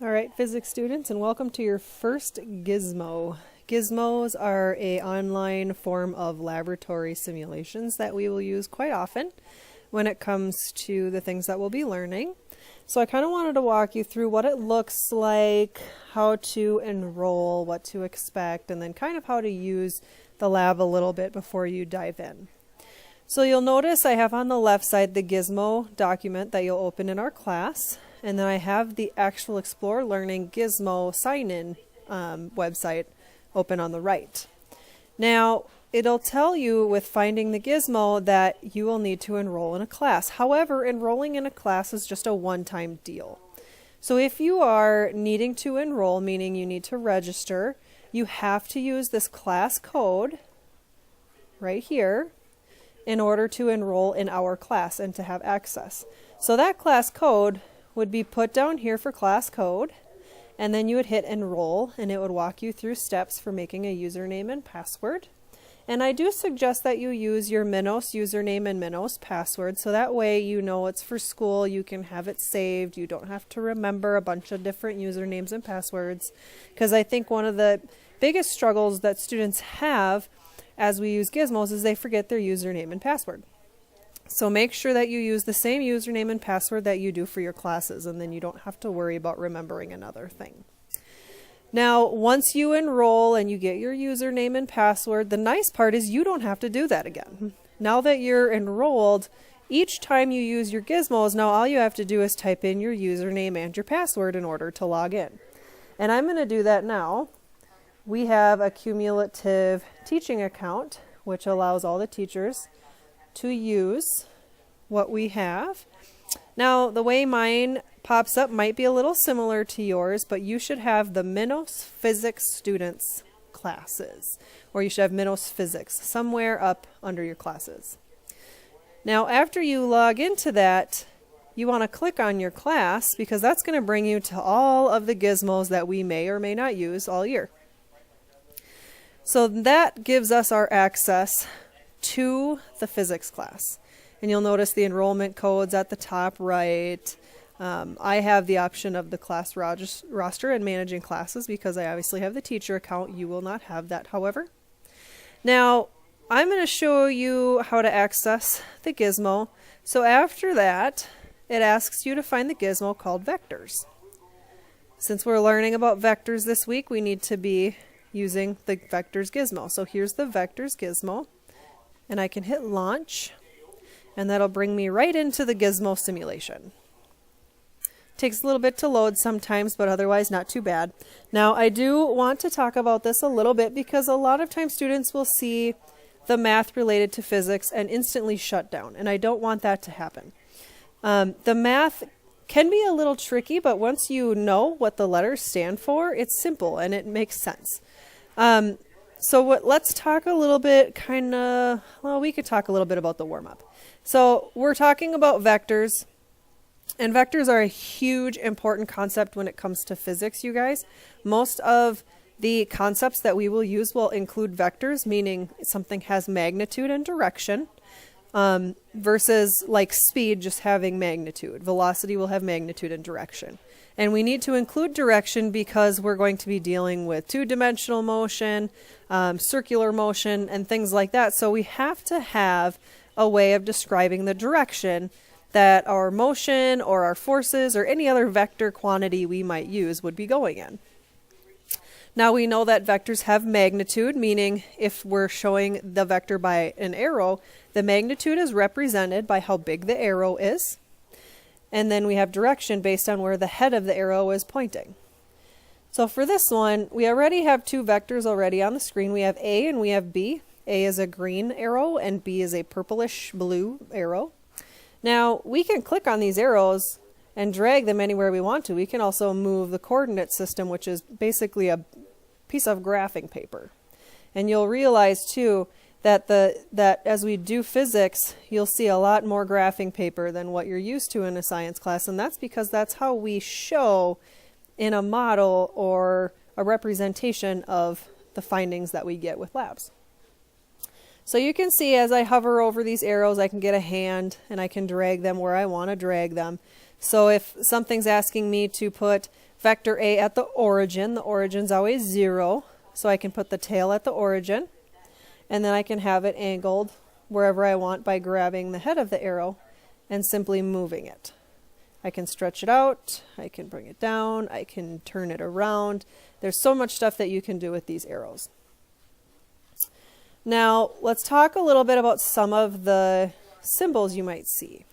All right, physics students, and welcome to your first Gizmo. Gizmos are an online form of laboratory simulations that we will use quite often when it comes to the things that we'll be learning. So I kind of wanted to walk you through what it looks like, how to enroll, what to expect, and then kind of how to use the lab a little bit before you dive in. So you'll notice I have on the left side the Gizmo document that you'll open in our class. And then I have the actual Explore Learning Gizmo sign-in website open on the right. Now, it'll tell you with finding the Gizmo that you will need to enroll in a class. However, enrolling in a class is just a one-time deal. So if you are needing to enroll, meaning you need to register, you have to use this class code right here in order to enroll in our class and to have access. So that class code would be put down here for class code, and then you would hit enroll and it would walk you through steps for making a username and password. And I do suggest that you use your Minos username and Minos password, so that way you know it's for school, you can have it saved, you don't have to remember a bunch of different usernames and passwords, because I think one of the biggest struggles that students have as we use Gizmos is they forget their username and password. So make sure that you use the same username and password that you do for your classes, and then you don't have to worry about remembering another thing. Now, once you enroll and you get your username and password, the nice part is you don't have to do that again. Now that you're enrolled, each time you use your Gizmos, now all you have to do is type in your username and your password in order to log in. And I'm going to do that now. We have a cumulative teaching account, which allows all the teachers to use what we have. Now, the way mine pops up might be a little similar to yours, but you should have the Minos Physics Students classes, or you should have Minos Physics somewhere up under your classes. Now, after you log into that, you want to click on your class, because that's going to bring you to all of the Gizmos that we may or may not use all year. So that gives us our access to the physics class. And you'll notice the enrollment codes at the top right. I have the option of the class roster and managing classes because I obviously have the teacher account. You will not have that, however. Now, I'm going to show you how to access the Gizmo. So after that, it asks you to find the Gizmo called vectors. Since we're learning about vectors this week, we need to be using the vectors Gizmo. So here's the vectors Gizmo. And I can hit launch, and that'll bring me right into the Gizmo simulation. Takes a little bit to load sometimes, but otherwise not too bad. Now, I do want to talk about this a little bit because a lot of times students will see the math related to physics and instantly shut down, and I don't want that to happen. The math can be a little tricky, but once you know what the letters stand for, it's simple and it makes sense. Let's talk a little bit we could talk a little bit about the warm-up. So we're talking about vectors, and vectors are a huge important concept when it comes to physics, you guys. Most of the concepts that we will use will include vectors, meaning something has magnitude and direction, versus like speed just having magnitude. Velocity will have magnitude and direction. And we need to include direction because we're going to be dealing with two-dimensional motion, circular motion, and things like that. So we have to have a way of describing the direction that our motion or our forces or any other vector quantity we might use would be going in. Now we know that vectors have magnitude, meaning if we're showing the vector by an arrow, the magnitude is represented by how big the arrow is. And then we have direction based on where the head of the arrow is pointing. So for this one, we already have two vectors already on the screen. We have A and we have B. A is a green arrow and B is a purplish blue arrow. Now we can click on these arrows and drag them anywhere we want to. We can also move the coordinate system, which is basically a piece of graphing paper. And you'll realize too that as we do physics, you'll see a lot more graphing paper than what you're used to in a science class, and that's because that's how we show in a model or a representation of the findings that we get with labs. So you can see as I hover over these arrows, I can get a hand and I can drag them where I want to drag them. So if something's asking me to put vector A at the origin's always 0. So I can put the tail at the origin, and then I can have it angled wherever I want by grabbing the head of the arrow and simply moving it. I can stretch it out, I can bring it down, I can turn it around. There's so much stuff that you can do with these arrows. Now, let's talk a little bit about some of the symbols you might see.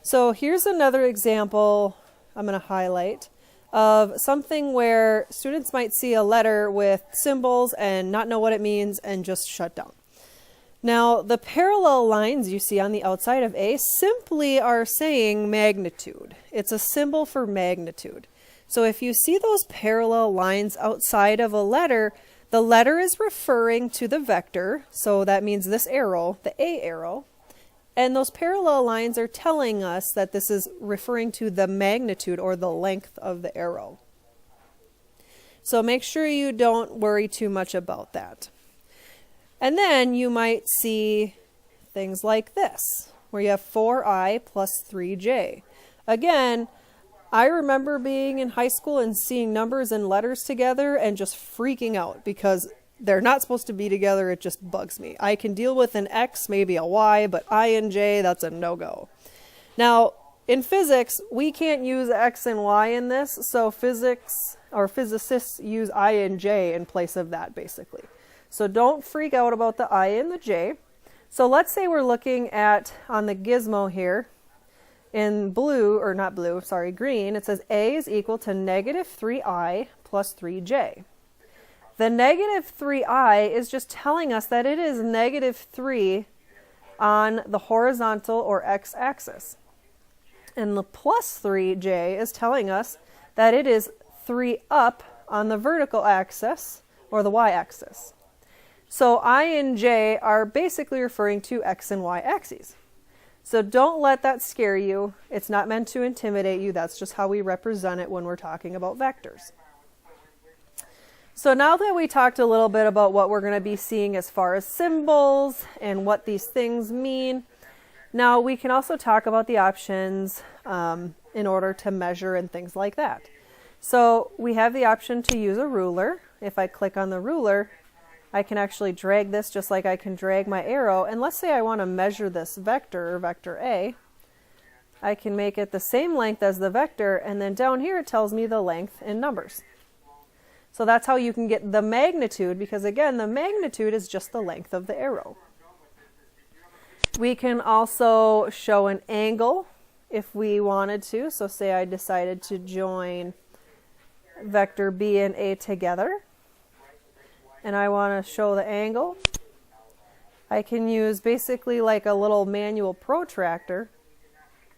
So here's another example I'm going to highlight of something where students might see a letter with symbols and not know what it means and just shut down. Now, the parallel lines you see on the outside of A simply are saying magnitude. It's a symbol for magnitude. So if you see those parallel lines outside of a letter, the letter is referring to the vector, so that means this arrow, the A arrow, and those parallel lines are telling us that this is referring to the magnitude or the length of the arrow. So make sure you don't worry too much about that. And then you might see things like this, where you have 4i plus 3j. Again, I remember being in high school and seeing numbers and letters together and just freaking out because they're not supposed to be together. It just bugs me. I can deal with an X, maybe a Y, but I and J, that's a no-go. Now, in physics, we can't use X and Y in this, so physics or physicists use I and J in place of that, basically. So don't freak out about the I and the J. So let's say we're looking at, on the Gizmo here, in blue, or not blue, sorry, green, it says A is equal to negative 3i plus 3j. The negative 3i is just telling us that it is negative 3 on the horizontal or x-axis. And the plus 3j is telling us that it is 3 up on the vertical axis or the y-axis. So I and j are basically referring to x and y axes. So don't let that scare you. It's not meant to intimidate you. That's just how we represent it when we're talking about vectors. So now that we talked a little bit about what we're going to be seeing as far as symbols and what these things mean, now we can also talk about the options in order to measure and things like that. So we have the option to use a ruler. If I click on the ruler, I can actually drag this just like I can drag my arrow. And let's say I want to measure this vector, vector A. I can make it the same length as the vector, and then down here it tells me the length in numbers. So that's how you can get the magnitude, because again, the magnitude is just the length of the arrow. We can also show an angle if we wanted to. So say I decided to join vector B and A together, and I want to show the angle. I can use basically like a little manual protractor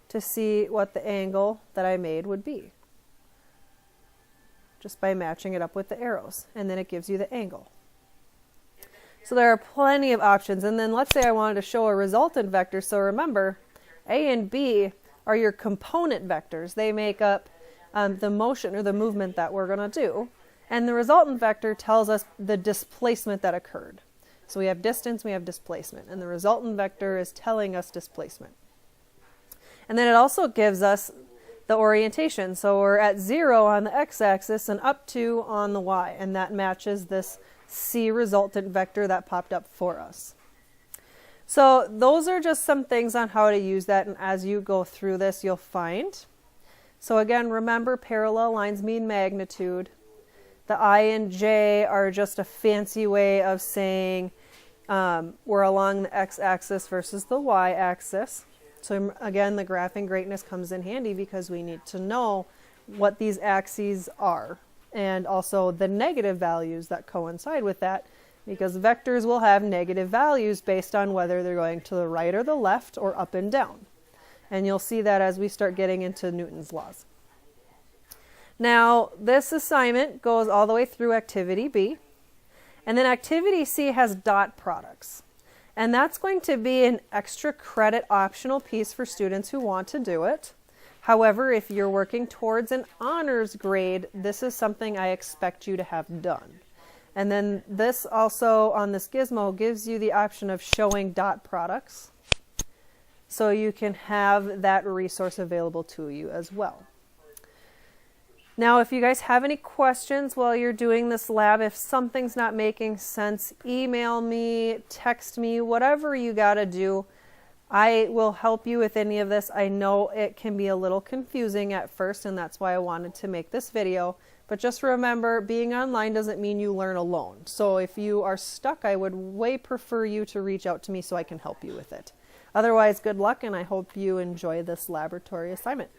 to see what the angle that I made would be, just by matching it up with the arrows, and then it gives you the angle. So there are plenty of options. And then let's say I wanted to show a resultant vector. So remember, A and B are your component vectors. They make up the motion or the movement that we're going to do. And the resultant vector tells us the displacement that occurred. So we have distance, we have displacement, and the resultant vector is telling us displacement. And then it also gives us the orientation. So we're at 0 on the x-axis and up to on the y, and that matches this C resultant vector that popped up for us. So those are just some things on how to use that, and as you go through this you'll find. So again, remember, parallel lines mean magnitude. The I and J are just a fancy way of saying we're along the x-axis versus the y-axis. So again, the graphing greatness comes in handy because we need to know what these axes are, and also the negative values that coincide with that, because vectors will have negative values based on whether they're going to the right or the left or up and down. And you'll see that as we start getting into Newton's laws. Now, this assignment goes all the way through activity B, and then activity C has dot products. And that's going to be an extra credit optional piece for students who want to do it. However, if you're working towards an honors grade, this is something I expect you to have done. And then this also on this Gizmo gives you the option of showing dot products. so you can have that resource available to you as well. Now, if you guys have any questions while you're doing this lab, if something's not making sense, email me, text me, whatever you got to do. I will help you with any of this. I know it can be a little confusing at first, and that's why I wanted to make this video. But just remember, being online doesn't mean you learn alone. So if you are stuck, I would way prefer you to reach out to me so I can help you with it. Otherwise, good luck, and I hope you enjoy this laboratory assignment.